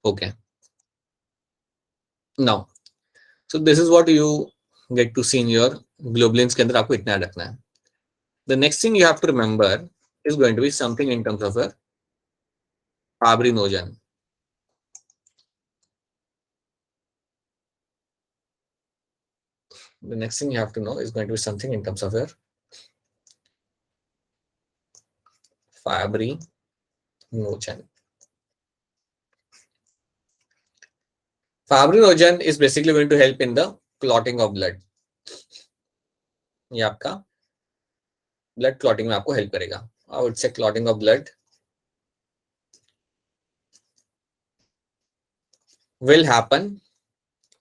Okay. Now, so this is what you get to see in your globulins के अंदर आपको इतना याद रखना है. The next thing you have to remember is going to be something in terms of a fibrinogen. The next thing you have to know is going to be something in terms of your fibrinogen. Fibrinogen is basically going to help in the clotting of blood. ये आपका blood clotting में आपको help करेगा. I would say clotting of blood will happen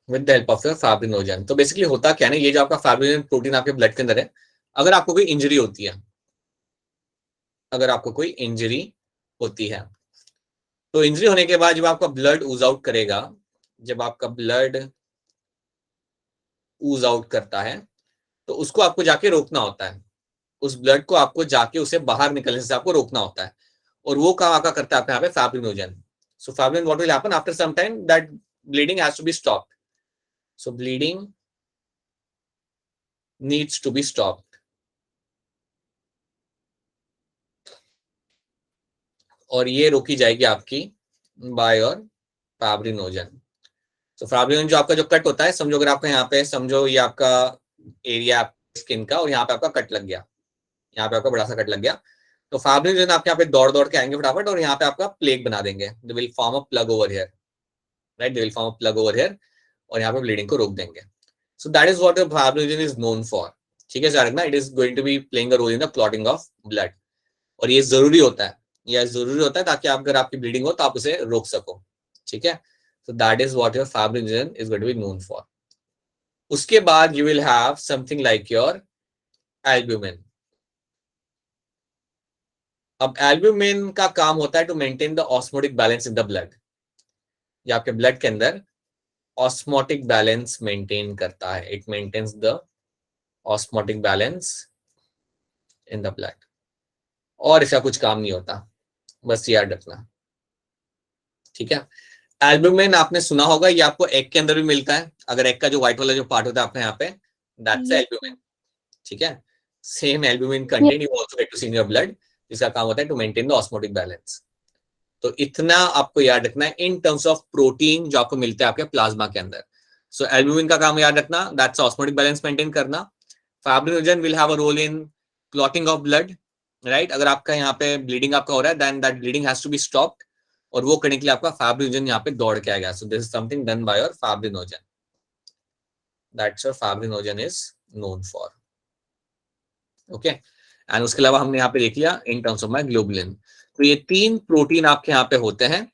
with the help of your fibrinogen. तो basically होता क्या है ना, ये जो आपका fibrinogen प्रोटीन आपके blood के अंदर है, अगर आपको कोई इंजरी होती है, अगर आपको कोई इंजरी होती है, तो इंजरी होने के बाद जब आपका ब्लड ऊज आउट करेगा, जब आपका ब्लड ऊज आउट करता है, तो उसको आपको जाके रोकना होता है. उस ब्लड को आपको जाके उसे बाहर निकलने से आपको रोकना होता है, और वो काम आपका करता है आपके यहाँ पे fibrinogen. So fibrin what will happen after some time that bleeding has to be stopped. So bleeding needs to be stopped, और ये रोकी जाएगी आपकी बाय योर फाइब्रिनोजन. तो फाइब्रिनोजन जो आपका जो कट होता है, समझो अगर आपका यहाँ पे, समझो ये आपका एरिया स्किन का, और यहाँ पे आपका कट लग गया, यहाँ पे आपका बड़ा सा कट लग गया, तो फाइब्रिनोजन आपके यहाँ पे दौड़ दौड़ के आएंगे फटाफट, और यहाँ पे आपका प्लेग बना देंगे. They will form a plug over here, right, they will form a plug over here, और यहाँ पे ब्लीडिंग को रोक देंगे. So that is what fibrinogen is known for. ठीक है सर ना, it is going to be playing a role in the clotting of blood, और ये जरूरी होता है, यह जरूरी होता है ताकि अगर आपकी ब्लीडिंग हो तो आप उसे रोक सको. ठीक है, so that is what your fibrinogen is going to be known for. उसके बाद you will have something like your albumin. अब albumin का काम होता है to maintain the osmotic balance in the blood. ये आपके ब्लड के अंदर osmotic balance maintain करता है. It maintains the osmotic balance in the blood. और इसका कुछ काम नहीं होता, बस याद रखना. ठीक है, एल्ब्यूमिन आपने सुना होगा, ये आपको एग के अंदर भी मिलता है. अगर एग का जो व्हाइट वाला जो पार्ट होता है आपने यहाँ पे, दैट्स एल्ब्यूमिन. ठीक है, same albumin content you also get to see in your blood, जिसका काम होता है to maintain the osmotic balance. तो इतना आपको याद रखना है इन टर्म्स ऑफ प्रोटीन जो आपको मिलता है आपके प्लाज्मा के अंदर. सो एल्ब्यूमिन का काम याद रखना, दैट्स ऑस्मोटिक बैलेंस मेंटेन करना. Fibrinogen will have a role in clotting of blood, right. अगर आपका यहाँ पे ब्लीडिंग आपका हो रहा है, then that bleeding has to be stopped, और वो करने के लिए आपका फाइब्रिनोजन यहाँ पे दौड़ के आएगा. So this is something done by your fibrinogen, that's your fibrinogen is known for. Okay, and उसके अलावा हमने यहाँ पे देख लिया इन टर्म्स ऑफ माय ग्लोबुलिन. तो ये तीन प्रोटीन आपके यहाँ पे होते हैं,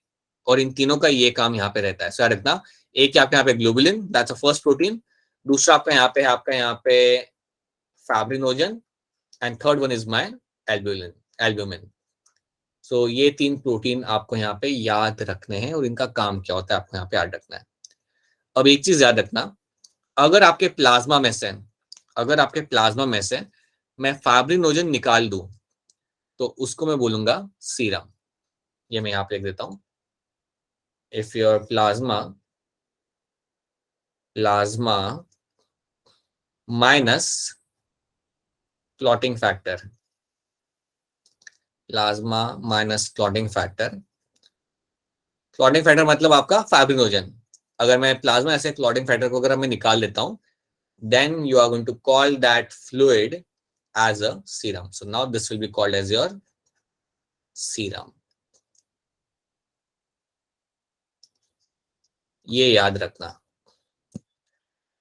और इन तीनों का ये काम यहाँ पे रहता है. सो याद रखना, एक आपके यहाँ पे globulin, that's a first protein. दूसरा आपका यहाँ पे fibrinogen, and third one is my albumin. So ये तीन प्रोटीन आपको यहाँ पे याद रखने हैं, और इनका काम क्या होता है आपको यहाँ पे याद रखना है. अब एक चीज याद रखना, अगर आपके प्लाज्मा में से मैं फाइब्रिनोजन निकाल दूं, तो उसको मैं बोलूंगा सीरम. ये मैं यहाँ पे लिख देता हूं. If your plasma minus clotting factor, clotting factor मतलब आपका फाइब्रिनोजन. अगर मैं प्लाज्मा ऐसे क्लॉटिंग फैक्टर को अगर मैं निकाल लेता हूं, then you are going to call that fluid as a serum. So now this will be called as your serum. ये याद रखना,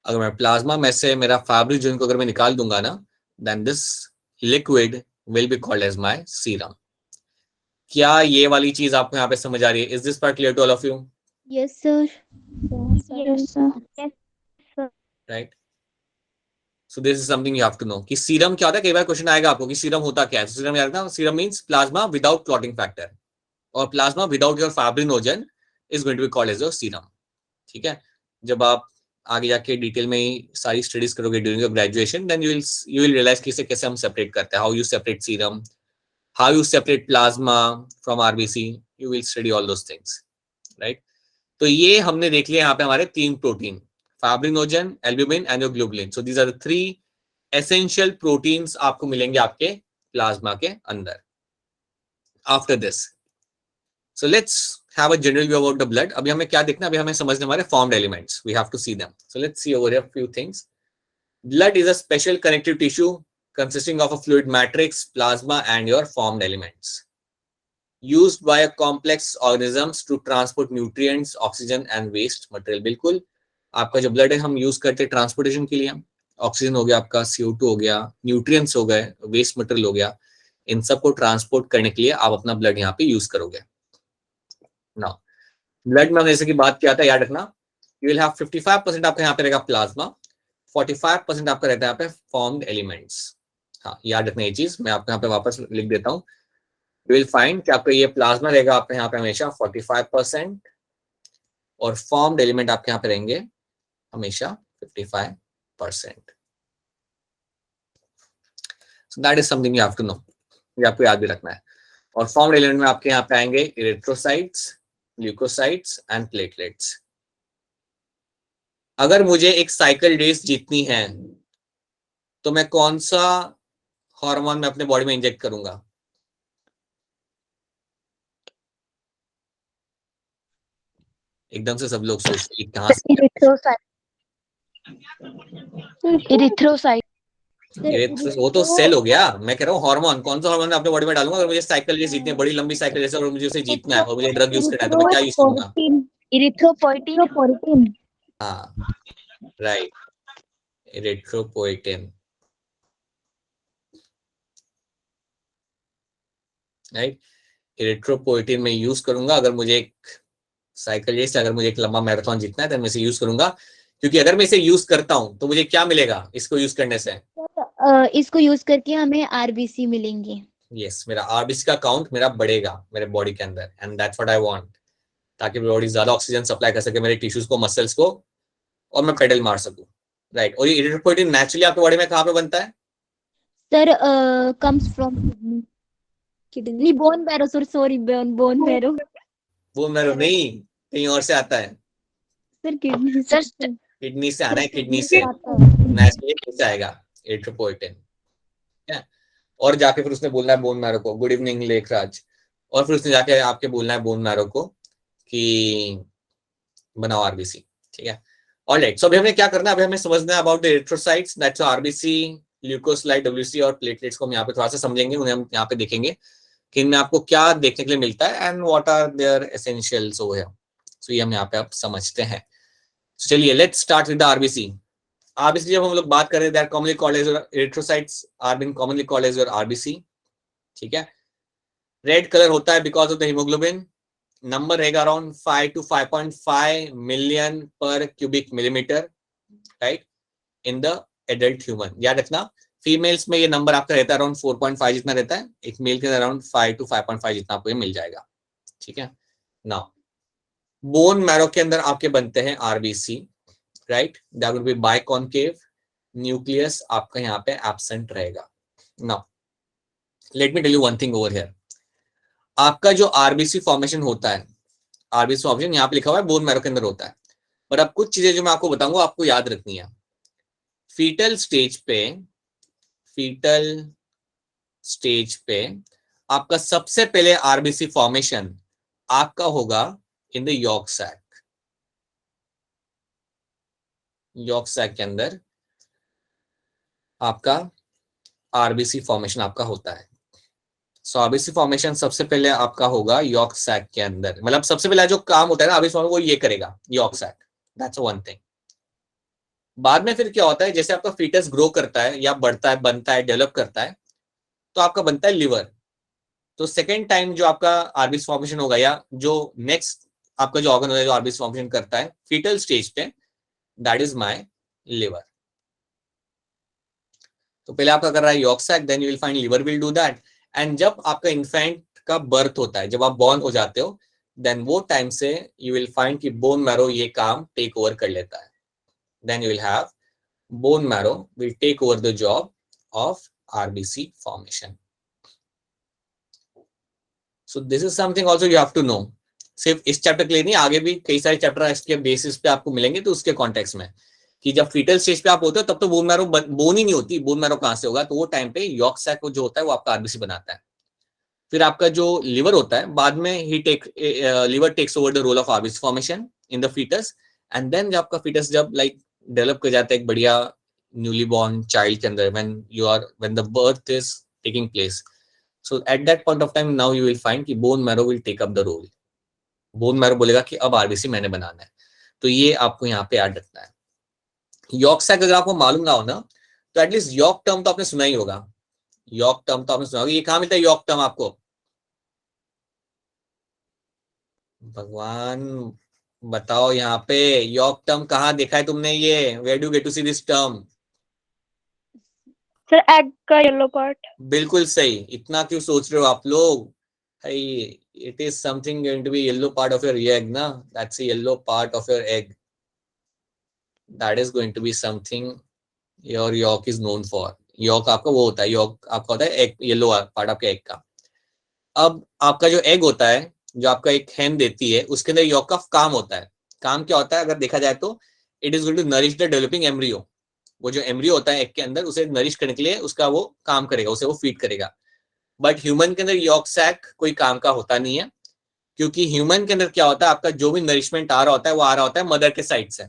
अगर मैं प्लाज्मा में से मेरा फाइब्रिनोजन को अगर मैं निकाल दूंगा ना, then this liquid will be called as my serum. क्या ये वाली चीज आपको यहाँ पे समझ आ रही है? Is this part clear to all of you? Yes, sir. Yes, sir. Right. So this is something you have to know कि सीरम क्या होता है. कई बार क्वेश्चन आएगा आपको कि सीरम होता क्या है. सीरम याद रखना, serum means plasma without clotting factor, और plasma without your fibrinogen is going to be called as your serum. ठीक है, जब आप आगे जाके डिटेल में ही सारी स्टडीज करोगे during your graduation, then you will realise कि इसे कैसे हम सेपरेट करते हैं, how you separate serum, how you separate plasma from RBC. You will study all those things, right. तो ये हमने देख लिया यहाँ पे हमारे 3 protein, fibrinogen, albumin and globulin. So these are the 3 essential proteins आपको मिलेंगे आपके प्लाज्मा के अंदर. After this, so let's have a general view about the blood. अभी हमें क्या देखना है, अभी हमें समझने हमारे formed elements. We have to see them. So let's see over here few things. Blood is a special connective tissue consisting of a fluid matrix, plasma, and your formed elements. Used by a complex organisms to transport nutrients, oxygen, and waste material. बिल्कुल आपका जो blood है हम use करते हैं transportation के लिए. Oxygen हो गया आपका, CO2 हो गया, न्यूट्रिएंट्स हो गए, वेस्ट मटेरियल हो गया, इन सबको ट्रांसपोर्ट करने के लिए आप अपना ब्लड यहाँ पे यूज करोगे. नाउ ब्लड में हमने जैसे कि बात किया था, याद रखना, यू विल हैव 55% आपका यहाँ पे रहेगा प्लाज्मा, 45% आपका रहता है यहाँ पे फॉर्म्ड एलिमेंट्स. हाँ, याद रखना ये चीज, मैं आपको यहाँ पे वापस लिख देता हूँ. यू विल फाइंड कि आपका ये प्लाज्मा रहेगा आपका यहाँ पे हमेशा 45% और फॉर्म्ड एलिमेंट आपके यहाँ पे रहेंगे हमेशा 55%. So that is something you have to know. ये आपको याद भी रखना है. और फॉर्म्ड एलिमेंट में आपके यहाँ पे आएंगे इरिथ्रोसाइट्स, ल्यूकोसाइट्स एंड प्लेटलेट्स. अगर मुझे एक साइकिल रेस जीतनी है तो मैं कौन सा हार्मोन में अपने बॉडी में इंजेक्ट करूंगा? एकदम से सब लोग सोचते हैं कहां से. इरिथ्रोसाइट. वो तो सेल हो गया. मैं कह रहा हूँ हार्मोन, कौन सा हार्मोन अपने बॉडी में डालूंगा अगर मुझे साइकिल रेस जीतनी है, बड़ी लंबी साइकिल रेस, और मुझे उसे जीतना है और मुझे ड्रग यूज करना है, तो मैं क्या यूज करूंगा? इरिथ्रोपोइटिन. हाँ, राइट, इरिथ्रोपोइटिन. राइट, इरिथ्रोपोइटिन में यूज करूंगा अगर मुझे एक साइकिल रेस, अगर मुझे एक लंबा मैराथन जीतना है तो मैं इसे यूज करूंगा. क्योंकि अगर मैं इसे यूज करता हूं तो मुझे क्या मिलेगा इसको यूज करने से? इसको यूज करके हमें आरबीसी मिलेंगे. यस, मेरा आरबीसी का काउंट मेरा बढ़ेगा मेरे बॉडी के अंदर, and that's what I want, ताकि मेरी बॉडी ज्यादा ऑक्सीजन सप्लाई कर सके मेरे टिश्यूज को, मसल्स को, और मैं पेडल मार सकूं. राइट. और ये इरिथ्रोपोइटिन नेचुरली आपकी बॉडी में कहां पे बनता है? Sir comes from kidney, bone marrow. Sorry, bone marrow. वो मेरे नहीं, कहीं और से आता है. Sir kidney. सर किडनी से आना है, किडनी से नेचुरली आएगा इरिथ्रोपोइटिन. और जाके फिर उसने बोलना है बोन मैरो को, गुड इवनिंग लेखराज, और फिर उसने जाके आपके बोलना है बोन मैरो को कि बनाओ आरबीसी. ठीक है. ऑलराइट, सो अभी हमें क्या करना है, अभी हमें समझना है about the erythrocytes, that's RBC, leucocyte, WBC और प्लेटलेट्स को हम यहाँ पे थोड़ा सा समझेंगे, उन्हें हम यहाँ पे देखेंगे कि इनमें आपको क्या देखने के लिए मिलता है and what are there essentials over here. So ये हम यहाँ पे आप समझते हैं. चलिए let's start with the RBC. RBC जब हम लोग बात करें, that commonly called as erythrocytes are been commonly called as your RBC. ठीक है. रेड कलर होता है because of the haemoglobin. Number रहेगा around 5 to 5.5 million per cubic millimetre, right, in the adult human. याद रखना, फीमेल्स में ये number आपका रहता है अराउंड 4.5 जितना रहता है, एक मेल के अराउंड 5 to 5.5 जितना आपको ये मिल जाएगा. ठीक है. नाउ बोन मैरो के अंदर आपके बनते हैं RBC, right, that will be biconcave, nucleus आपका यहाँ पे एब्सेंट रहेगा. Now let me tell you one thing over here. आपका जो आरबीसी फॉर्मेशन होता है, आरबीसी फॉर्मेशन यहाँ पे लिखा हुआ है बोन मैरो के अंदर होता है, पर अब कुछ चीजें जो मैं आपको बताऊंगा आपको याद रखनी है. फीटल स्टेज पे आपका सबसे पहले आरबीसी फॉर्मेशन आपका होगा इन द यॉर्क सैक के अंदर आपका आरबीसी फॉर्मेशन आपका होता है. सो आरबीसी फॉर्मेशन सबसे पहले आपका होगा यॉर्क सैक के अंदर. मतलब सबसे पहले जो काम होता है ना आरबीसी फॉर्मेशन, वो ये करेगा yolk sac. That's one thing. बाद में फिर क्या होता है, जैसे आपका फीटस ग्रो करता है या बढ़ता है, बनता है, डेवलप करता है, तो आपका बनता है लिवर. तो सेकेंड टाइम जो आपका आरबीसी फॉर्मेशन होगा, या जो नेक्स्ट आपका जो ऑर्गन होगा जो आरबीसी फॉर्मेशन करता है फीटल स्टेज पे, दैट इज माय लिवर. तो पहले आपका कर रहा है yolk sac, then you will find liver will do that. And जब आपका इन्फेंट का बर्थ होता है, जब आप बॉर्न हो जाते हो, देन वो टाइम से यू विल फाइंड कि बोन मैरो ये काम टेक ओवर कर लेता है. Then you will have bone marrow will take over the job of RBC formation. So this is something also you have to know. सिर्फ इस chapter के लिए नहीं, आगे भी कई सारे चैप्टर इसके बेसिस पे आपको मिलेंगे, तो उसके कॉन्टेक्स्ट में कि जब फीटल स्टेज पे आप होते हो तब तो बोन मैरो बोन ही नहीं होती, बोन मैरो कहां से होगा, तो वो टाइम पे यॉर्क सैक जो होता है वो आपका आरबीसी बनाता है। फिर आपका जो लिवर होता है बाद में ही liver takes over the role of RBC formation in the foetus, and then जब आपका फीटस जब लाइक डेवलप कर जाता है एक बढ़िया न्यूली बॉर्न चाइल्ड के अंदर, when the birth is taking place, so at that point of time now you will find कि bone marrow will take up the role. Bone marrow बोलेगा कि अब आरबीसी मैंने बनाना है, तो ये आपको यहाँ पे याद रखना है। यॉर्क सैक अगर आपको मालूम ना हो ना, तो एटलीस्ट यॉर्क टर्म तो आपने सुना ही होगा, यॉर्क टर्म तो आपने सुना होगा। ये कहाँ मिलता है यॉर्क टर्म आपको? भगवान बताओ यहाँ पे यॉर्क टर्म कहाँ देखा है तुमने? ये where do get to see this term? Sir egg का येलो पार्ट। बिल्कुल सही, इतना क्यों सोच रहे हो आप लोग? It is something going to be yellow part of your egg ना, that's a yellow part of your egg, that is going to be something your yolk is known for. Yolk आपका वो होता है, यॉर्क आपका होता है egg, yellow part आपके egg का। अब आपका जो एग होता है, जो आपका एक हैन देती है, उसके अंदर यॉर्क का काम होता है। काम क्या होता है अगर देखा जाए तो, it is going to nourish the developing embryo. वो जो एम्ब्रियो होता है एग के अंदर, उसे नरिश करने के लिए उसका वो काम करेगा, उसे वो फीड करेगा। बट ह्यूमन के अंदर यॉर्क सैक कोई काम का होता नहीं है, क्योंकि ह्यूमन के अंदर क्या होता है, आपका जो भी नरिशमेंट आ रहा होता है वो आ रहा होता है मदर के साइड से।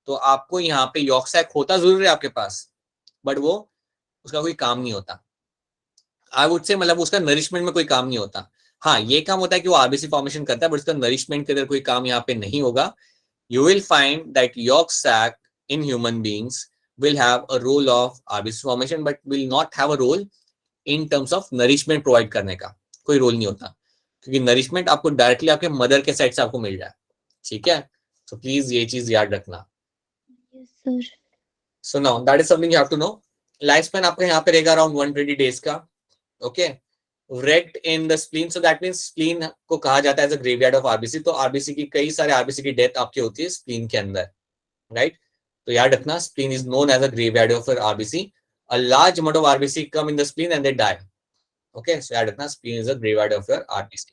तो आपको यहाँ पे यॉर्क सैक होता जरूर है आपके पास, बट वो उसका कोई काम नहीं होता। आई वुड से मतलब उसका नरिशमेंट में कोई काम नहीं होता। हाँ, ये काम होता है कि वो आरबीसी फॉर्मेशन करता है, बट उसका नरिशमेंट के अंदर कोई काम यहाँ पे नहीं होगा। You will find that yolk sac in human beings will have a role of RBC formation, but will not have a role in terms of nourishment provide करने का, कोई रोल नहीं होता, क्योंकि नरिशमेंट आपको डायरेक्टली आपके मदर के side से आपको मिल जाए। ठीक है, तो प्लीज ये चीज याद रखना। Yes, sir. So now that is something you have to know. Life span आपका यहाँ पे रहेगा अराउंड 120 डेज का। Okay, wrecked in the spleen, so that means spleen को कहा जाता है as a graveyard of RBC. तो आरबीसी की कई सारे आरबीसी की डेथ आपकी होती है स्प्लीन के अंदर, राइट? तो याद रखना, spleen is known as a graveyard of RBC. A large amount of RBC come in the spleen and they die. Okay, so याद रखना, spleen is a graveyard of your RBC.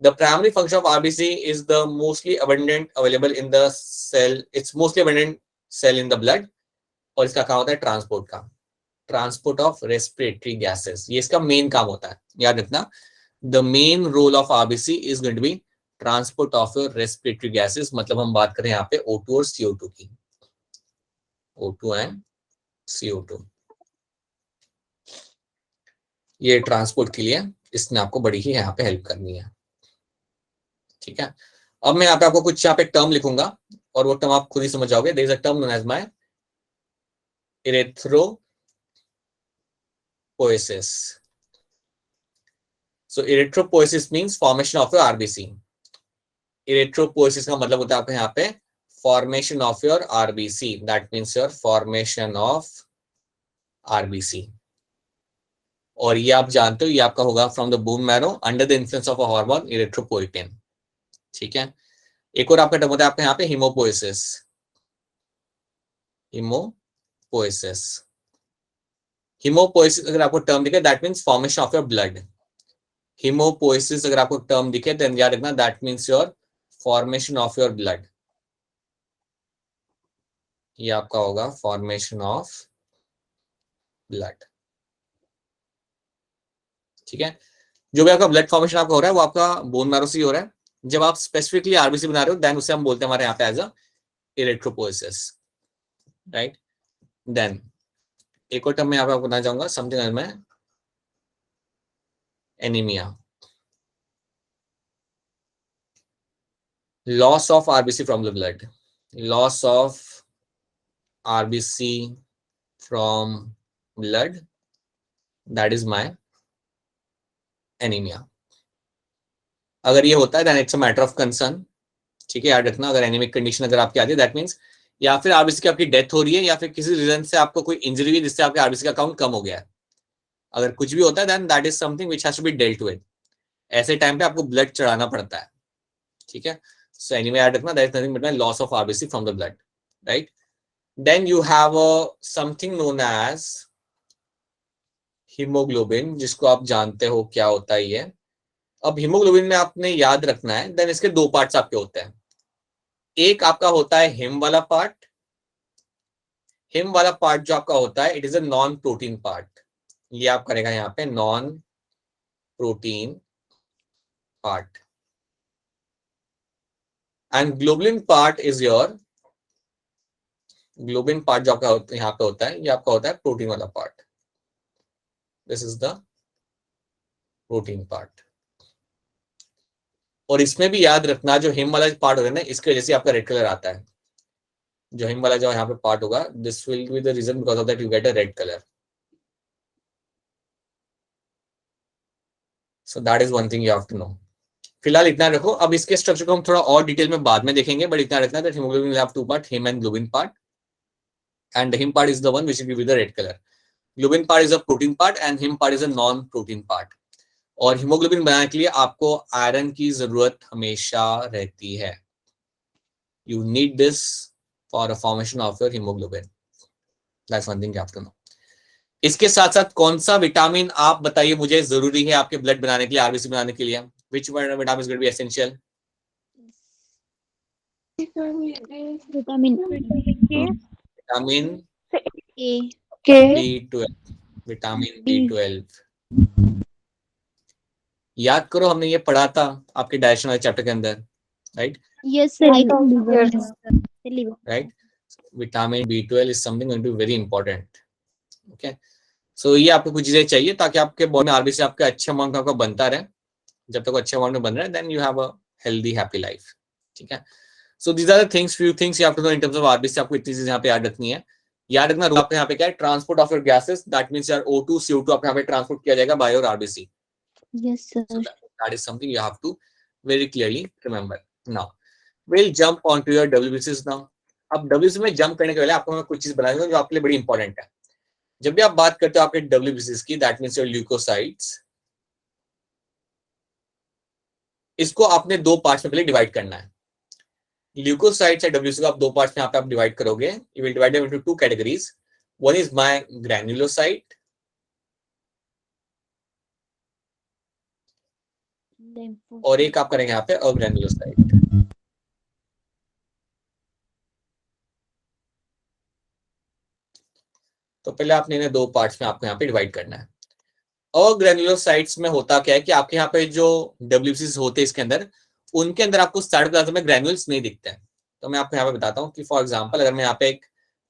The primary function of RBC is the mostly abundant available in the cell. It's mostly abundant cell in the blood. और इसका काम होता है transport का, transport of respiratory gases. ये इसका main काम होता है, याद रखना। The main role of RBC is going to be transport of your respiratory gases. मतलब हम बात करें यहाँ पे O2 और CO2 की, O2 एंड CO2। ये ट्रांसपोर्ट के लिए इसने आपको बड़ी ही यहाँ पे हेल्प करनी है। ठीक है, अब मैं यहाँ पे आपको कुछ यहाँ पे टर्म लिखूंगा और वो टर्म आप खुद ही समझ जाओगे। There is a term known as my erythropoiesis. So erythropoiesis means formation of your RBC. Erythropoiesis का मतलब होता है आपके यहाँ पे formation of your RBC. That means your formation of RBC. और ये आप जानते हो, ये आपका होगा from the bone marrow under the influence of a hormone erythropoietin. ठीक है, एक और आपका टर्म होता है आपके यहाँ पे हिमोपोइसिस। हिमोपोइसिस, हिमोपोइसिस अगर आपको टर्म दिखे that means formation of your blood. Haemopoiesis अगर आपको टर्म दिखे देन याद रखना that means your formation of your blood. ये आपका होगा फॉर्मेशन ऑफ ब्लड। ठीक है, जो भी आपका ब्लड फॉर्मेशन आपका हो रहा है वो आपका बोन मैरो से ही हो रहा है। जब आप स्पेसिफिकली आरबीसी बना रहे हो देन उसे हम बोलते हैं हमारे यहाँ पे as a erythropoiesis, right? Then एक और टर्म मैं यहाँ पे आपको बताना चाहूंगा, समथिंग एज मैं anaemia. Loss of RBC from the blood, loss of RBC from blood, that is my anaemia. अगर ये होता है then it's a matter of concern. ठीक है, याद रखना, अगर एनीमिक कंडीशन अगर आपकी आती है दैट मींस या फिर आरबीसी की आपकी डेथ हो रही है या फिर किसी रीजन से आपको कोई इंजरी हुई जिससे आपके आरबीसी का काउंट कम हो गया है। अगर कुछ भी होता है then that is something which has to be dealt with. ऐसे टाइम पे आपको ब्लड चढ़ाना पड़ता है। ठीक है, सो एनीवे याद रखना that is nothing but loss of RBC from the blood, right? Then you have something known as haemoglobin, जिसको आप जानते हो क्या होता है ये। अब हीमोग्लोबिन में आपने याद रखना है, देन इसके दो पार्ट्स आपके होते हैं। एक आपका होता है हिम वाला पार्ट। हिम वाला पार्ट जो आपका होता है, it is a non protein part. ये आप करेगा यहाँ पे non protein part. And globulin part is your, globin part जो आपका यहाँ पे होता है, ये आपका होता है प्रोटीन वाला part. This is the protein part. और इसमें भी याद रखना, जो हिम वाला पार्ट होगा ना, इसकी वजह से आपका रेड कलर आता है। जो हिम वाला जो यहाँ पे पार्ट होगा, this will be the reason because of that you get a red colour. So that is one thing you have to know. फिलहाल इतना रखो, अब इसके स्ट्रक्चर को हम थोड़ा और डिटेल में बाद में देखेंगे, बट इतना रखना that haemoglobin will have two part, haem and globin part, and the him part is the one which will give you the red color. Globin part is a protein part and him part is a non-protein part. और haemoglobin बनाने के लिए आपको iron की जरूरत हमेशा रहती है। You need this for a formation of your hemoglobin. That's one thing you have to know. इसके साथ साथ कौन सा विटामिन आप बताइए मुझे जरूरी है आपके ब्लड बनाने के लिए, आरबीसी बनाने के लिए? Which vitamin is going to be essential? Vitamin vitamin A B12, vitamin B12। याद करो, हमने ये पढ़ा था आपके डाइजेशन वाले चैप्टर के अंदर, right? Yes sir, I Yes. Think right? Vitamin B12 is something going to be very important. Okay, so ये आपको कुछ चीजें चाहिए ताकि आपके बॉडी में आरबीसी आपका अच्छे अमाउंट आपका बनता रहे। जब तक अच्छे अमाउंट में बन रहा है, then you have a healthy happy life. ठीक है, so these are the things, few things you have to know in terms of RBC. आपको इतनी चीजें यहाँ पे याद रखनी है। याद रखना, आपके यहाँ पे क्या है, transport of your gases, that means your O2 CO2 आपके यहाँ पे ट्रांसपोर्ट किया जाएगा by your RBC. Yes So sir, that is something you have to very clearly remember. Now, we'll jump onto your WBCs now. अब WBC में jump करने के पहले आपको मैं कुछ चीज बता दूंगा जो आपके लिए बड़ी इंपॉर्टेंट है। जब भी आप बात करते हो आपके WBCs की, दैट मींस योर ल्यूकोसाइट्स, इसको आपने दो पार्ट्स में पहले डिवाइड करना है। ल्यूकोसाइट्स या WBC को आप दो पार्ट्स में आप डिवाइड करोगे। You will divide them into two categories. One is my granulocyte और एक आप करेंगे यहाँ पे अग्रैन्युलोसाइट। तो पहले आपने इन्हें दो पार्ट्स में आपको यहाँ पे डिवाइड करना है। अग्रैन्युलोसाइट्स में होता क्या है कि आपके यहाँ पे जो WBCs होते हैं इसके अंदर, उनके अंदर आपको साइटोप्लाज्म में ग्रैन्युल्स नहीं दिखते हैं। तो मैं आपको यहाँ पे बताता हूँ कि फॉर एग्जांपल अगर मैं यहाँ पे एक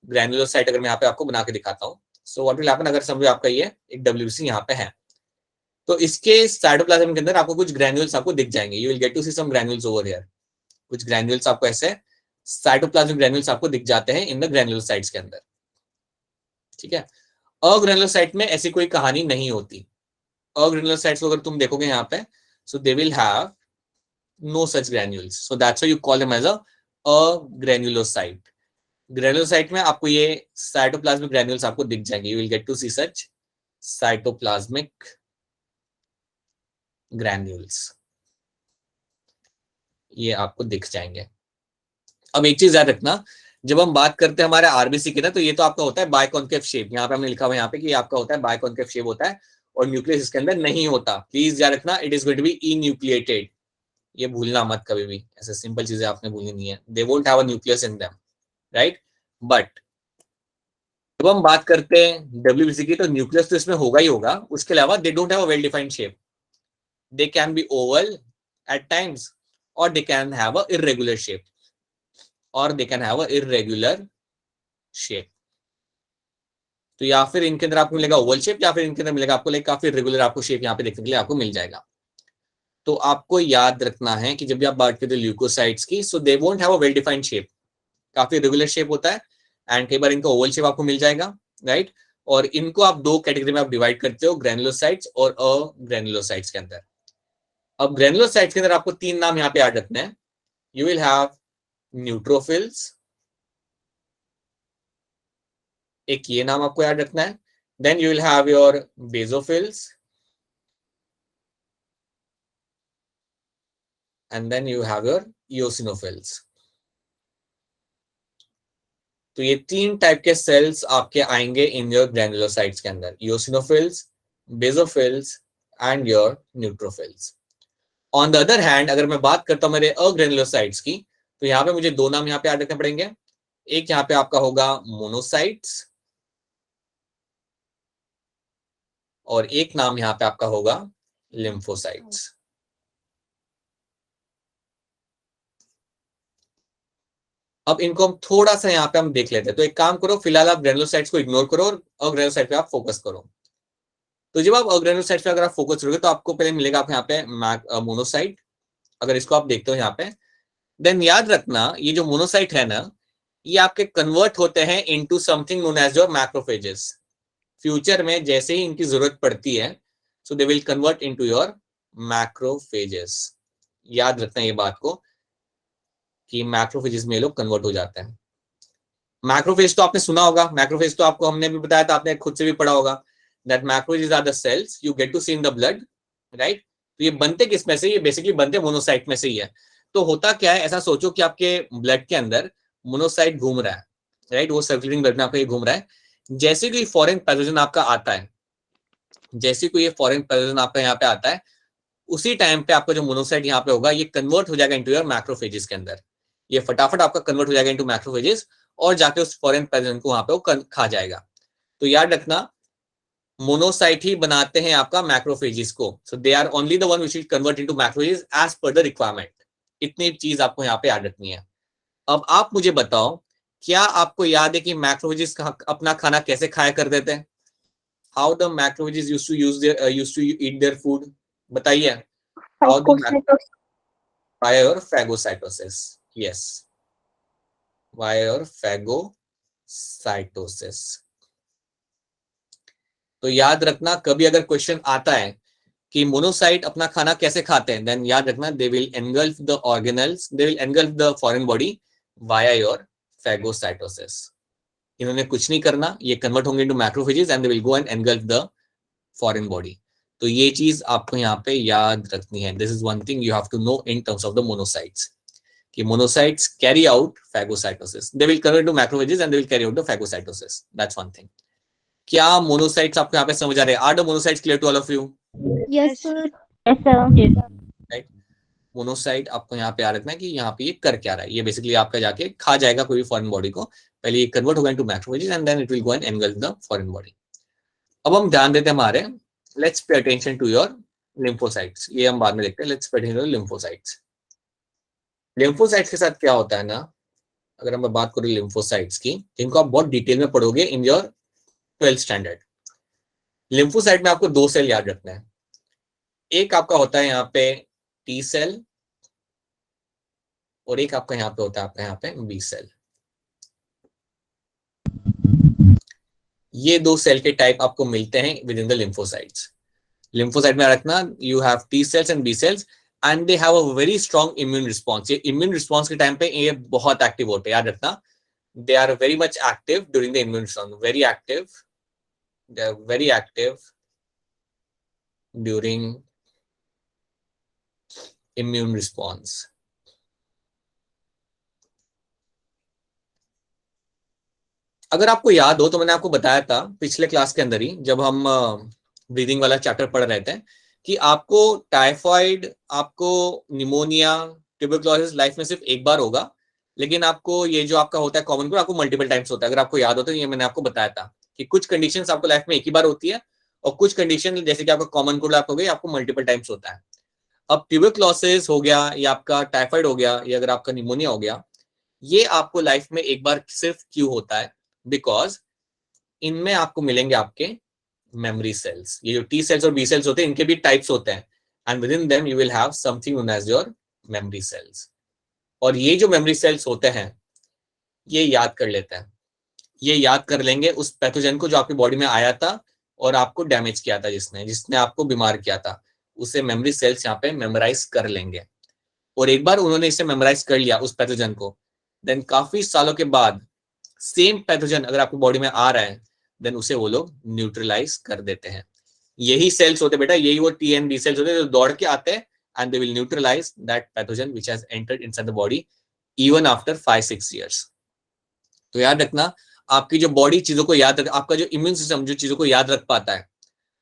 ग्रैन्युलोसाइट अगर मैं यहाँ पे आपको बना के दिखाता हूँ, सो व्हाट विल हैपन, अगर समझो आपका ये एक WBC यहाँ पे है, तो इसके साइटोप्लाज्म के अंदर आपको कुछ ग्रैन्युल्स आपको दिख जाएंगे। You will get to see some granules over here. कुछ ग्रैन्युल्स आपको ऐसे साइटोप्लाज्मिक ग्रैन्युल्स आपको दिख जाते हैं इन द ग्रैन्युलोसाइट्स के अंदर। ठीक है, अग्रैन्युलोसाइट में ऐसी कोई कहानी नहीं होती। अग्रैन्युलोसाइट्स को अगर तुम देखोगे यहाँ पे, so they will have no such granules, so that's why you call them as a granulocyte. Granulocyte में आपको ये साइटोप्लाज्मिक ग्रैन्युल्स आपको दिख जाएंगे। You will get to see such cytoplasmic granules, ये आपको दिख जाएंगे। अब एक चीज याद रखना, जब हम बात करते हैं हमारे आरबीसी की ना, तो ये तो आपका होता है बायकॉन्केव शेप। यहाँ पे हमने लिखा हुआ है यहाँ पे कि आपका होता है बायकॉन्केव शेप होता है और न्यूक्लियस इसके अंदर नहीं होता। प्लीज याद रखना, it is going to be enucleated. ये भूलना मत कभी भी, ऐसे सिंपल चीजें आपने भूलनी नहीं है। दे won't have a nucleus in them, right? But जब हम बात करते हैं WBC की, तो न्यूक्लियस तो इसमें होगा ही होगा। उसके अलावा they don't have a well defined shape. They can be oval at times और they can have a irregular shape, और they can have a irregular shape. तो या फिर इनके अंदर आपको मिलेगा ओवल शेप, या फिर इनके अंदर मिलेगा आपको लाइक काफी रेगुलर आपको शेप यहाँ पे देखने के लिए आपको मिल जाएगा। तो आपको याद रखना है कि जब भी आप बात करते हो ल्यूकोसाइट्स की, so they won't have a well defined shape. काफी रेगुलर शेप होता है एंड कई बार इनका ओवल शेप आपको मिल जाएगा, राइट? और इनको आप दो कैटेगरी में आप डिवाइड करते हो, ग्रैन्युलोसाइट्स और अग्रैन्युलोसाइट्स के अंदर। अब ग्रैन्युलोसाइट्स के अंदर आपको तीन नाम यहाँ पे याद रखने हैं। यू विल हैव न्यूट्रोफिल्स, एक ये नाम आपको याद रखना है। Then you will have your basophils, and then you have your eosinophils. तो ये तीन टाइप के सेल्स आपके आएंगे इन योर ग्रैन्युलोसाइट्स के अंदर, eosinophils, basophils and your neutrophils. On the other hand अगर मैं बात करता हूं मेरे अग्रेनुलोसाइट्स की, तो यहाँ पे मुझे दो नाम यहाँ पे याद रखने पड़ेंगे। एक यहाँ पे आपका होगा मोनोसाइट्स और एक नाम यहाँ पे आपका होगा लिम्फोसाइट्स। अब इनको हम थोड़ा सा यहाँ पे हम देख लेते हैं। तो एक काम करो, फिलहाल आप ग्रेनुलोसाइट्स को इग्नोर करो और अग्रेनुलोसाइट पे आप फोकस करो। तो जब आप अग्रेनुलोसाइट पे अगर आप फोकस करोगे तो आपको पहले मिलेगा आपको यहाँ पे मोनोसाइट। अगर इसको आप देखते हो यहाँ पे, देन याद रखना ये जो मोनोसाइट है ना, ये आपके कन्वर्ट होते हैं into something known as your macrophages. Future में जैसे ही इनकी जरूरत पड़ती है, so they will convert into your macrophages. याद रखना ये बात को कि मैक्रोफेजेस में ये लोग कन्वर्ट हो जाते हैं। मैक्रोफेज तो आपने सुना होगा, मैक्रोफेज तो आपको हमने भी बताया था, आपने खुद से भी पढ़ा होगा, that macrophages are the cells you get to see in the blood, right. तो ये बनते किस में से? ये बेसिकली बनते मोनोसाइट में से ही है। तो होता क्या है, ऐसा सोचो कि आपके ब्लड के अंदर मोनोसाइट घूम रहा है, राइट। वो सर्कुलेटिंग ब्लड में आपका ये घूम रहा है। जैसे कोई फॉरेन पैथोजन आपका आता है, जैसे कोई ये फॉरेन पैथोजन आपका यहाँ पे आता है, उसी टाइम पे आपका जो मोनोसाइट यहाँ पे होगा ये कन्वर्ट हो जाएगा इनटू योर मैक्रोफेजेस के अंदर। ये फटाफट आपका कन्वर्ट हो जाएगा इनटू मैक्रोफेजेस और जाके उस फॉरेन पैथोजन को वहां पे वो खा जाएगा। तो याद रखना मोनोसाइट ही बनाते हैं आपका मैक्रोफेजेस को। So they are only the one which will convert into macrophages as per the requirement. इतनी चीज आपको यहाँ पे याद रखनी है। अब आप मुझे बताओ, क्या आपको याद है कि मैक्रोफेजेस अपना खाना कैसे खाया करते थे? How the macrophages used to eat their food? बताइए। How the Via your phagocytosis. Yes. Via your phagocytosis. तो याद रखना कभी अगर क्वेश्चन आता है कि मोनोसाइट अपना खाना कैसे खाते हैं, देन याद रखना they will engulf the organelles, they will engulf the foreign body via your phagocytosis. इन्होंने कुछ नहीं करना, ये कन्वर्ट होंगे into macrophages and they will go and engulf the foreign body. तो ये चीज आपको यहाँ पे याद रखनी है। This is one thing you have to know in terms of the monocytes, कि monocytes carry out phagocytosis. They will convert to macrophages and they will carry out the phagocytosis. That's one thing. क्या monocytes आपको यहाँ पे समझ आ रहे हैं? Are the monocytes clear to all of you? Yes, sir. Yes, sir. Right? Monocyte आपको यहाँ पे याद रखना है कि यहाँ पे ये कर क्या रहा है। ये बेसिकली आपका जाके खा जाएगा कोई भी फॉरेन बॉडी को। पहले ये कन्वर्ट होगा into macrophages and then it will go and engulf the foreign body. अब हम ध्यान देते हैं हमारे, let's pay attention to your lymphocytes. ये हम बाद में देखते हैं। Let's pay attention to lymphocytes. Lymphocytes के साथ क्या होता है ना, अगर मैं बात करूं लिम्फोसाइट्स की, इनको आप बहुत डिटेल में पढ़ोगे in your 12th standard. Lymphocyte में आपको दो सेल याद रखना है। एक आपका होता है यहाँ पे टी सेल और एक आपका यहाँ पे होता है आपका यहाँ पे बी सेल। ये दो सेल के टाइप आपको मिलते हैं with in the lymphocytes. Lymphocyte में रखना you have T cells and B cells and they have a very strong immune response. ये इम्यून रिस्पॉन्स के टाइम पे ये बहुत एक्टिव होते हैं, याद रखना। They are very much active during the immune response, very active, they are very active during immune response. अगर आपको याद हो तो मैंने आपको बताया था पिछले क्लास के अंदर ही, जब हम ब्रीदिंग वाला चैप्टर पढ़ रहे थे, कि आपको टाइफाइड, आपको निमोनिया, ट्यूबरकुलोसिस लाइफ में सिर्फ एक बार होगा, लेकिन आपको ये जो आपका होता है कॉमन कोल्ड आपको मल्टीपल टाइम्स होता है। अगर आपको याद हो तो ये मैंने आपको बताया था कि कुछ कंडीशंस आपको लाइफ में एक ही बार होती है और कुछ कंडीशन जैसे कि आपका कॉमन कोल्ड आपको गई आपको मल्टीपल टाइम्स होता है। अब ट्यूबरकुलोसिस हो गया या आपका टाइफाइड हो गया या अगर आपका निमोनिया हो गया, ये आपको लाइफ में एक बार सिर्फ क्यों होता है? बिकॉज इनमें आपको मिलेंगे आपके मेमोरी सेल्स। ये जो टी सेल्स और बी सेल्स होते हैं इनके भी टाइप्स होते हैं and with in them you will have something known as your memory cells. और ये जो मेमोरी सेल्स होते हैं ये याद कर लेते हैं, ये याद कर लेंगे उस पैथोजन को जो आपकी बॉडी में आया था और आपको डैमेज किया था, जिसने आपको बीमार किया था, उसे मेमोरी सेल्स यहाँ पे मेमोराइज कर लेंगे। और एक बार उन्होंने इसे मेमोराइज कर लिया उस पैथोजन को, देन काफी सालों के बाद सेम पैथोजन अगर आपकी बॉडी में आ रहा है देन उसे वो लोग न्यूट्रलाइज कर देते हैं। यही सेल्स होते बेटा, यही वो टी एंड बी सेल्स होते हैं जो दौड़ के आते हैं and they will neutralize that pathogen which has entered inside the body even after 5-6 years। तो याद रखना आपकी जो बॉडी चीजों को याद रख, आपका जो इम्यून सिस्टम जो चीजों को याद रख पाता है,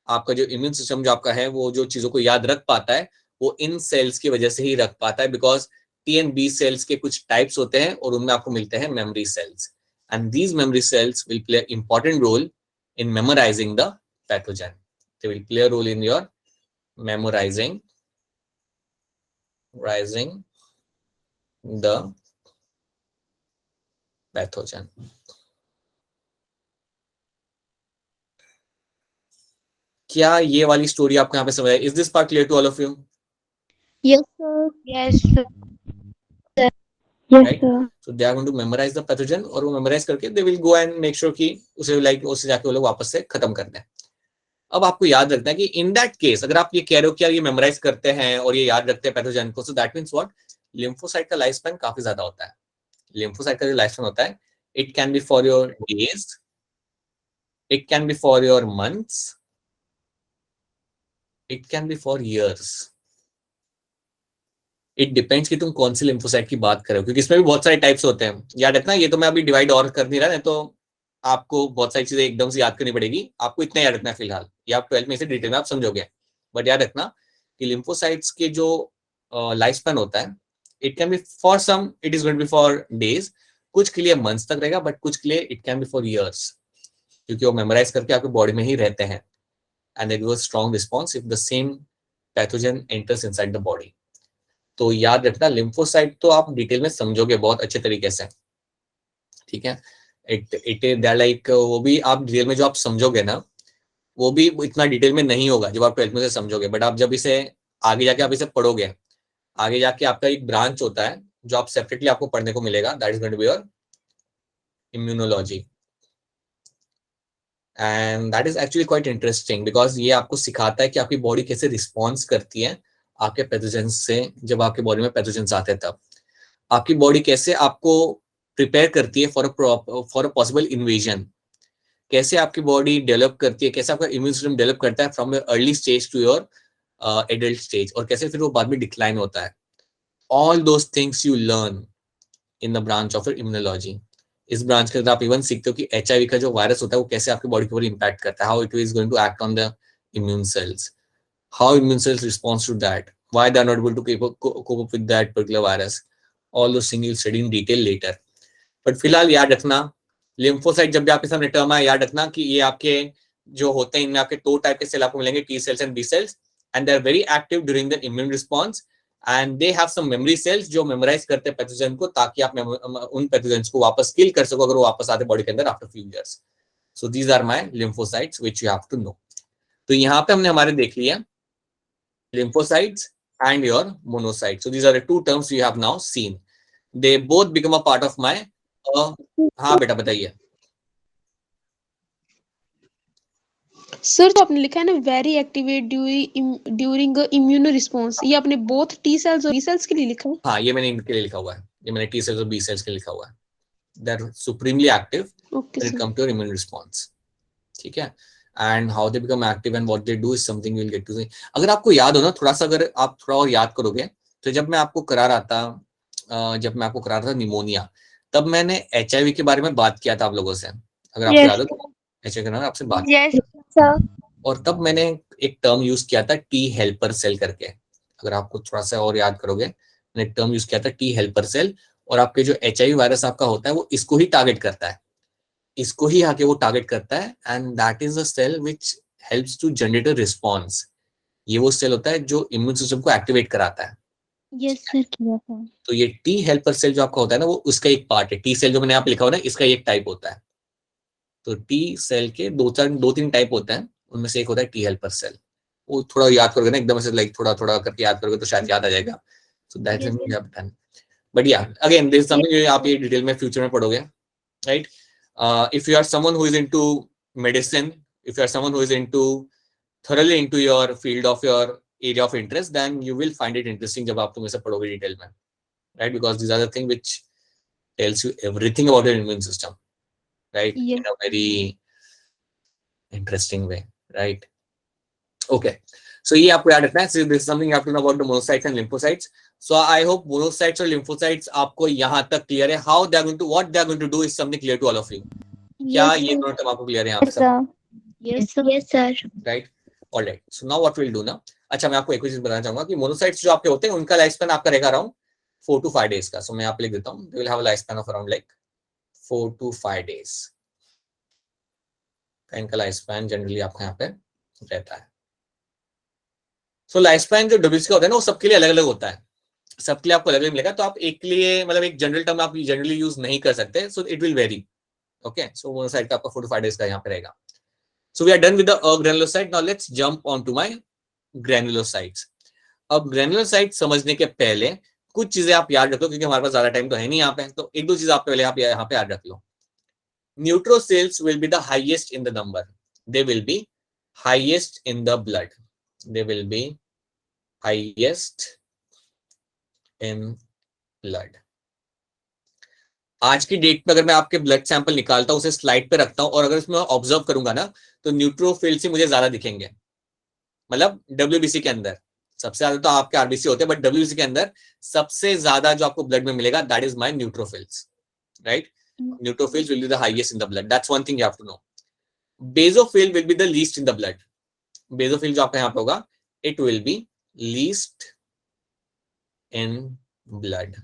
आपका जो इम्यून सिस्टम जो आपका है वो जो चीजों को याद रख पाता है, वो इन सेल्स की वजह से ही रख पाता है, because T and B cells के कुछ टाइप्स होते हैं और उनमें आपको मिलते हैं memory cells, and these memory cells will play important role in memorizing the pathogen. They will play a role in your memorizing the pathogen. क्या ये वाली स्टोरी आपको यहाँ पे समझ आई? Is this part clear to all of you? Yes, sir. Yes, sir. Right? So they are going to memorize the pathogen, और वो memorize करके they will go and make sure कि उसे like उससे जाके वो लोग वापस से खत्म कर दें. अब आपको याद रखना है कि इन दैट केस अगर आप ये कह रहे हो कि यार ये मेमोराइज करते हैं और ये याद रखते हैं पैथोजन को, सो दैट मींस व्हाट, लिम्फोसाइट का लाइफ स्पैन काफी ज्यादा होता है. लिम्फोसाइट का जो लाइफ स्पैन होता है, it can be for your days, it can be for your months, it can be for years. It depends कि तुम कौन सी लिम्फोसाइट की बात कर रहे हो, क्योंकि इसमें भी बहुत सारे टाइप्स होते हैं. याद रखना, ये तो मैं अभी डिवाइड और कर नहीं रहा है, तो आपको बहुत सारी चीजें एकदम से याद करनी पड़ेगी. आपको इतना याद रखना है फिलहाल, ये आप 12th में से डिटेल में आप समझोगे. बट याद रखना कि लिम्फोसाइट्स के जो लाइफ स्पैन होता है, it can be for some, it is going to be for days, कुछ के लिए मंथ्स तक रहेगा, बट कुछ के लिए it can be for years, क्योंकि वो मेमोराइज करके आपके बॉडी में ही रहते हैं. And it was strong response if the same pathogen enters inside the body. तो याद रखना, लिम्फोसाइट तो आप डिटेल में समझोगे बहुत अच्छे तरीके से, ठीक है. इट लाइक वो भी आप डिटेल में जो आप समझोगे ना, वो भी इतना डिटेल में नहीं होगा जब आप 12th में से समझोगे. बट आप जब इसे आगे जाके आप इसे पढ़ोगे, आगे जाके आपका एक ब्रांच होता है जो आप सेपरेटली आपको पढ़ने को मिलेगा, that is going to be your immunology. And that is actually quite interesting, because ये आपको सिखाता है कि आपकी बॉडी कैसे रिस्पॉन्स करती है आपके पैथोजेंस से. जब आपके बॉडी में पैथोजेंस आते हैं, तब आपकी बॉडी कैसे आपको प्रिपेयर करती है फॉर अ पॉसिबल इन्वेजन, कैसे आपकी बॉडी डेवलप करती है, कैसे आपका इम्यून सिस्टम डेवलप करता है from your early stage to your adult stage, और कैसे फिर वो बाद में डिक्लाइन होता है. All those things you learn in the branch of immunology. इस ब्रांच के अंदर आप इवन सीखते हो कि HIV का जो वायरस होता है वो कैसे आपकी बॉडी के ऊपर इम्पैक्ट करता है, how it is going to act on the immune cells, how immune cells responds to that, why they are not able to cope up with that particular virus. All those things you'll study in detail later. But फिलहाल याद रखना, lymphocyte जब भी आपके सामने term आए, याद रखना कि ये आपके जो होते हैं, इनमें आपके दो टाइप के सेल आपको मिलेंगे, T cells and B cells, and they are very active during the immune response, and they have some memory cells जो मेमोराइज करते हैं पैथोजन को, ताकि आप उन पैथोजेंस को वापस किल कर सको अगर वो वापस आते बॉडी के अंदर after few years. So these are my lymphocytes which you have to know. तो यहाँ पे हमने हमारे देख लिया lymphocytes and your monocytes. So these are the two terms we have now seen. They both become a part of my हाँ बेटा बताइए. सर तो आपने लिखा है ना, very activate during immuno response, ये आपने बोथ टी सेल्स और बी सेल्स के लिए लिखा है? हाँ, ये मैंने इनके लिए लिखा हुआ है, ये मैंने टी सेल्स और बी सेल्स के लिए लिखा हुआ है. They are supremely active when it comes to your immune response. ठीक है. And how they become active and what they do is something we'll get to see. अगर आपको याद हो ना, थोड़ा सा अगर आप थोड़ा और याद करोगे, तो जब मैं आपको करा रहा था निमोनिया, तब मैंने HIV के बारे में बात किया था आप लोगों से. अगर आपको याद हो तो HIV के बारे में आपसे बात और तब मैंने एक टर्म यूज किया था टी हेल्पर सेल करके. अगर आपको थोड़ा सा और याद करोगे, मैंने टर्म यूज किया था टी हेल्पर सेल, और आपके जो HIV वायरस आपका होता है वो इसको ही टारगेट करता है, इसको ही आके वो टारगेट करता है. And that is a cell which helps to generate a response. ये वो सेल होता है जो इम्यून सिस्टम को एक्टिवेट कराता है. यस सर, किया था. तो ये टी हेल्पर सेल जो आपका होता है ना, वो उसका एक पार्ट है. टी सेल जो मैंने यहाँ पे लिखा हुआ है, इसका एक टाइप होता है. तो टी सेल के दो तीन टाइप होते हैं, उनमें से एक होता है टी हेल्पर सेल. वो थोड़ा याद करोगे ना, एकदम से लाइक थोड़ा थोड़ा करके याद करोगे तो शायद याद आ जाएगा. So that is we have done. But yeah again this is something आप ये डिटेल में फ्यूचर में पढ़ोगे, right? If you are someone who is into medicine, if you are someone who is thoroughly into your field of your area of interest, then you will find it interesting जब आप तुम इसे पढ़ोगे detail में, right? Because these are the things which tells you everything about your immune system, right? Yes. In a very interesting way, right? Okay. So ये आपको याद रखना है. So this is something you have to know about the monocytes and lymphocytes. So I hope monocytes और lymphocytes आपको यहाँ तक clear है. How they are going to, what they are going to do is something clear to all of you. क्या ये दोनों term आपको clear है यहाँ पे सब? Yes sir. Right? All right. So now what we'll do now? अच्छा, मैं आपको एक और चीज बताना चाहूंगा कि मोनोसाइट्स जो आपके होते हैं उनका लाइफ स्पैन आपका रहेगा अराउंड 4 to 5 डेज का. सो मैं यहाँ पे लिख देता हूँ, दे will have a life span of around like 4 to 5 days. इनका लाइफ स्पैन जनरली आपका यहाँ पे रहता है. सो लाइफ स्पैन जो डब्ल्यूसी का होता है ना, वो सबके लिए अलग अलग होता है, सबके लिए आपको अलग अलग मिलेगा. तो आप एक के लिए मतलब एक जनरल टर्म आप जनरली यूज नहीं कर सकते. So it will very. Okay, so monocyte का आपका 4 to 5 डेज का यहाँ पे रहेगा. So we are done with the granulocyte. Now let's jump on to my granulocytes. अब ग्रैनुलोसाइट समझने के पहले कुछ चीजें आप याद रखो, क्योंकि हमारे पास ज्यादा टाइम तो है नहीं यहाँ पे. तो एक दो चीज आप पहले आप यहाँ पे याद रख लो. Neutrophils will be the highest in the number. They will be highest in the blood. They will be highest in blood. आज की डेट में अगर मैं आपके ब्लड सैंपल निकालता हूं, उसे स्लाइड पे रखता हूं और अगर इसमें ऑब्जर्व करूंगा ना, तो न्यूट्रोफिल्स ही मुझे ज्यादा दिखेंगे. मतलब डब्ल्यूबीसी के अंदर सबसे ज्यादा तो आपके आरबीसी होते हैं, बट डब्ल्यूबीसी के अंदर सबसे ज्यादा जो आपको ब्लड में मिलेगा, that is my neutrophils. Right, neutrophils will be the highest in the blood. That's one thing you have to know. Basophil will be the least in the blood. Basophil जो आपका यहाँ पे होगा, it will be least in blood.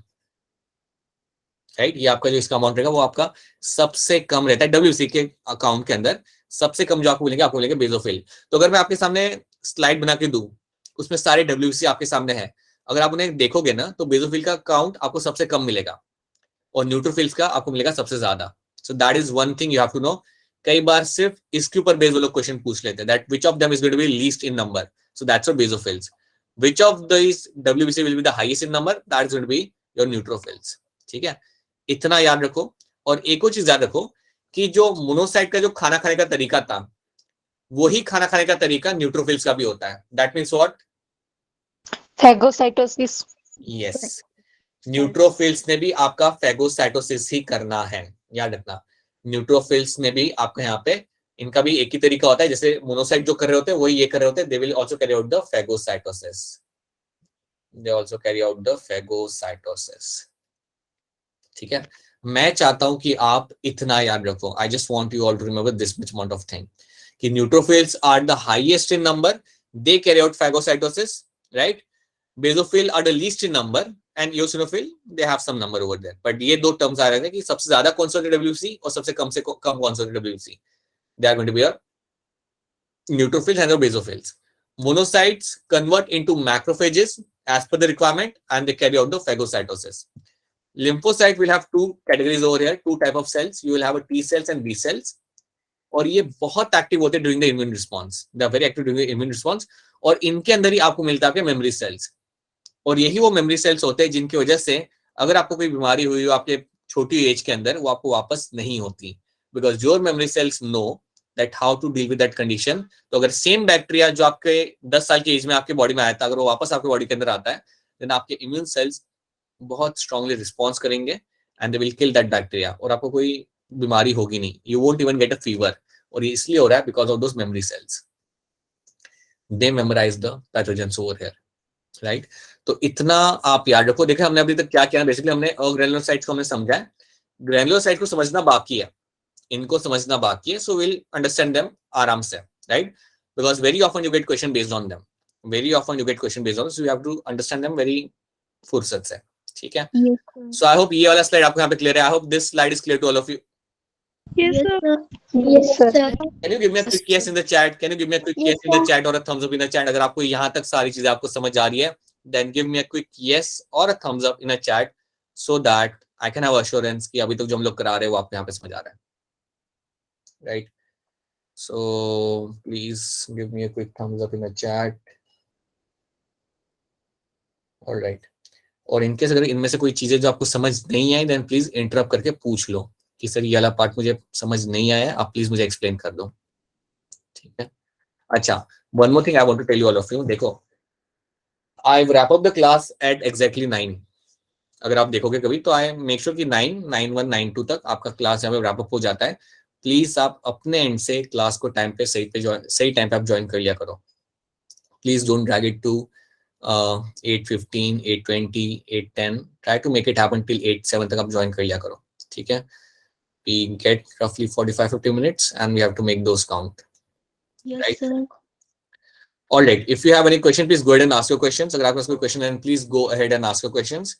Right, ये आपका जो इसका amount रहेगा वो आपका सबसे कम रहता है डब्ल्यूसी के अकाउंट के अंदर. सबसे कम जो आपको मिलेंगे, आपको मिलेंगे बेसोफिल. तो अगर मैं आपके सामने स्लाइड बना के दूं, उसमें सारे डब्ल्यूसी आपके सामने है, अगर आप उन्हें देखोगे ना, तो बेसोफिल का काउंट आपको सबसे कम मिलेगा और न्यूट्रोफिल्स का आपको मिलेगा सबसे ज्यादा. So that is one thing you have to know. कई बार सिर्फ इसके ऊपर बेस वो लोग क्वेश्चन पूछ लेते हैं, that which of them is going to be least in number. So that's your basophils. Which of this WBC will be the highest in number, that is going to be your neutrophils. ठीक है, इतना याद रखो. और एक और चीज याद रखो कि जो मोनोसाइट का जो खाना खाने का तरीका था, वही खाना खाने का तरीका न्यूट्रोफिल्स का भी होता है. That means what? Phagocytosis. Yes, neutrophils ने भी आपका फेगोसाइटोसिस ही करना है. याद रखना, न्यूट्रोफिल्स ने भी आपका यहाँ पे इनका भी एक ही तरीका होता है. जैसे मोनोसाइट जो कर रहे होते हैं वही ये कर रहे होते हैं. They will also carry out the phagocytosis. They also carry out the phagocytosis. ठीक है, मैं चाहता हूं कि आप इतना याद रखो. I just want you all to remember this much amount of thing कि neutrophils are the highest in number. They carry out phagocytosis. Right, basophil are the least in number and eosinophil they have some number over there. but ये दो terms आ रहे हैं कि सबसे ज्यादा कौन सा डब्ल्यूसी और सबसे कम कौन सा WC. they are going to be your neutrophils and your basophils. Monocytes convert into macrophages as per the requirement and they carry out the phagocytosis. Lymphocyte will have two categories over here, two type of cells. You will have a T cells and B cells. और ये बहुत active होते हैं during the immune response. They are very active during the immune response. और इनके अंदर ही आपको मिलता है मेमोरी सेल्स. और यही वो मेमोरी सेल्स होते हैं जिनकी वजह से अगर आपको कोई बीमारी हुई हो आपके छोटी एज के अंदर, वो आपको वापस नहीं होती. Because your memory cells know that how to deal with that condition. तो अगर सेम बैक्टीरिया जो आपके 10 साल की एज में आपके बॉडी में आया था, अगर वो वापस आपके बॉडी के अंदर आता है, देन आपके इम्यून सेल्स बहुत स्ट्रांगली रिस्पॉन्स करेंगे and they will kill that bacteria. और आपको कोई बीमारी होगी नहीं. You won't even get a fever. और ये इसलिए हो रहा है because of those memory cells. They memorize the pathogens over here. Right, तो इतना आप याद रखो. देखिए हमने अभी तक क्या किया, बेसिकली हमने ग्रैनुलोसाइट्स को हमने समझा है. ग्रैनुलोसाइट को समझना बाकी है, इनको समझना बाकी है. सो विल अंडरस्टैंड देम आराम से. Right, because very often you get question based on them. Very often you get question based on, so you have to understand them very फुर्सत से. ठीक है, सो आई होप ये वाला स्लाइड आपको यहाँ पे क्लियर है. I hope this slide is clear to all of you. Yes, sir. Yes, sir. Can you give me a quick yes in the chat? Can you give me a quick yes in the chat or a thumbs up in the chat? अगर आपको यहाँ तक सारी चीजें आपको समझ आ रही है, then give me a quick yes or a thumbs up in a chat so that I can have assurance कि अभी तक जो हम लोग करा रहे हैं वो आपको यहाँ पे समझ आ रहा है. Right? So please give me a quick thumbs up in the chat. All right. और इनकेस अगर इनमें से कोई चीजें जो आपको समझ नहीं आई, then please interrupt करके पूछ लो कि सर ये वाला पार्ट मुझे समझ नहीं आया, आप प्लीज मुझे एक्सप्लेन कर दो. ठीक है, अच्छा, one more thing I want to tell you all of you. देखो, I wrap up the class at exactly 9. अगर आप देखोगे कभी तो आई मेक श्योर कि 9, 9:1, 9:2 तक आपका क्लास यहाँ पे रैप अप हो जाता है. प्लीज आप अपने एंड से क्लास को टाइम पे सही टाइम पे आप ज्वाइन कर लिया करो. Please don't drag it to 8:15, 8:20, 8:10. Try to make it happen till 8:07 तक आप ज्वाइन कर लिया करो. ठीक है, we get roughly 45-50 minutes and we have to make those count. Yes, Right. sir. All right, if you have any question, please go ahead and ask your questions. अगर आपके पास कोई question है, please go ahead and ask your questions.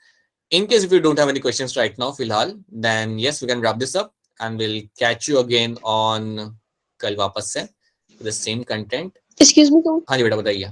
In case if you don't have any questions right now, फिलहाल, then yes, we can wrap this up and we'll catch you again on कल वापस से the same content. Excuse me, हाँ जी बेटा बताइए.